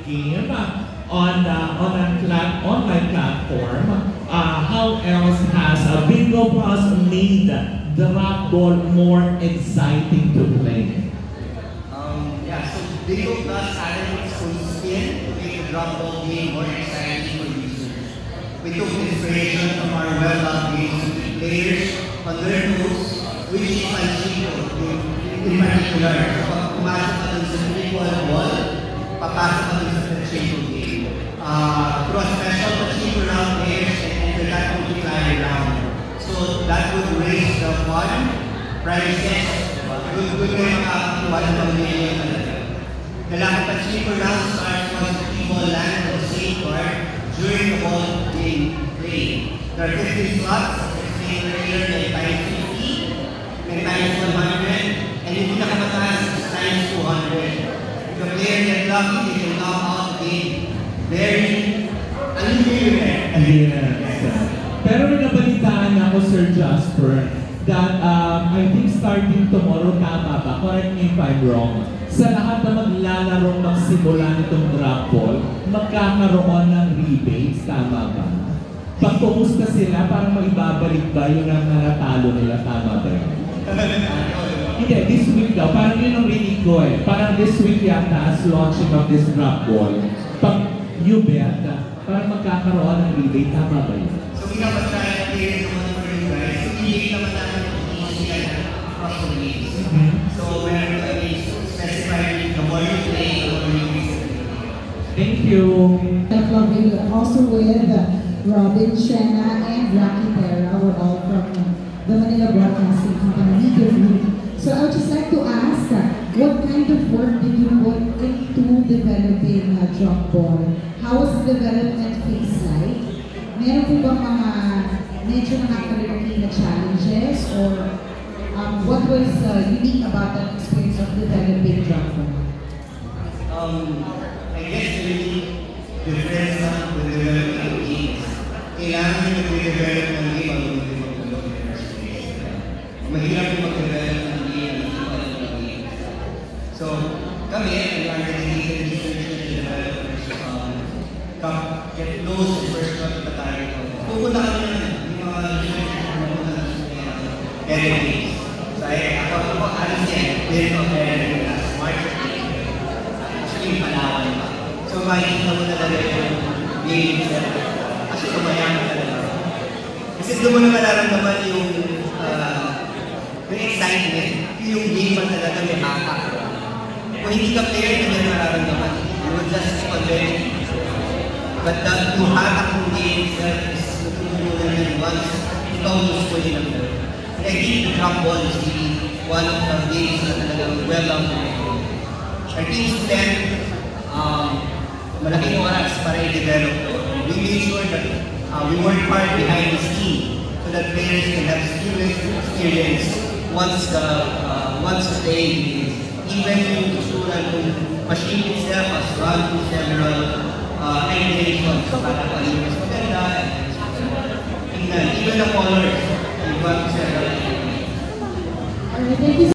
game on an online platform. How else has Bingo Plus made drop ball more exciting to play? Yeah, so Bingo Plus added its own spin to make the drop ball game more exciting for users. We took inspiration from our well-loved games to keep players on their toes, which is my secret in particular. Kapag pumasok ka dun sa triple ball, papasok ka dun sa triple game. Through a special triple round, players can enter that multiplier round. So that would raise the fun, prizes, good kayo makakuha ng pamilya talaga. The lahat of triple round starts once the ball lands on the same card during the ball being played. There are 15 slots, as explained earlier, may times 50, may times 100, and yung pinakamataas is times 200. If the player gets lucky, they can knock out the game. Very unlimited. Yes. Pero may nabalitaan ako, Sir Jasper, that I think starting tomorrow, tama ba? Correct me if I'm wrong. Sa lahat na maglalaro magsimula nitong drop ball, magkakaroon ng rebates, tama ba? Pag pumusta sila, parang maibabalik ba yun ang natalo nila, tama ba? Hindi, this week daw, parang yun ang rinig ko eh. Parang this week yata as launching of this drop ball. Pag you bet, parang magkakaroon ng rebate, tama ba yun? So we have a try to clear naman for you guys. So hindi naman namin easy across the leagues. So we're specifying the more you play, the more you play. Thank you. Also with Robin, Shena, and Rocky Terra. We're all from the Manila Broadcasting Company. So I would just like to ask, what kind of work did you put into developing drop ball? How was the development phase like? Meron po ba mga medyo nakakalaki na challenges, or what was unique about that experience of developing drop ball? I guess the really difference with developing games. Kailangan nyo mag-develop ng game bago mag-develop in the first place. Mahirap yung mag-develop ng game at hindi pa ng game. So, kami, our dedicated researchers and developers, get close and first cut the target. Pupunta kami na yung mga researchers na pupunta na sa database. So, ako alam niya, build of database, smart game. Actually, yung palawan pa. So, makikita mo na talaga yung game itself. Kasi kumayaman talaga. Kasi doon mo na mararamdaman yung excitement, yung game man talaga may hatak. Kung hindi ka player, hindi mo mararamdaman. You will just keep on learning. But yung hatak ng game itself is natutulungan yan once ikaw gusto ko yun ang laro. And I think the drop ball is really one of the games na talagang well-loved na ito. Our team's plan, malaking oras para i-develop ito. We made sure that we work hard behind the scene so that players can have seamless experience once the day begins. Even yung isuran ng machine itself has run through several iterations para paging mas maganda. Even the colors, we've gone through several iterations.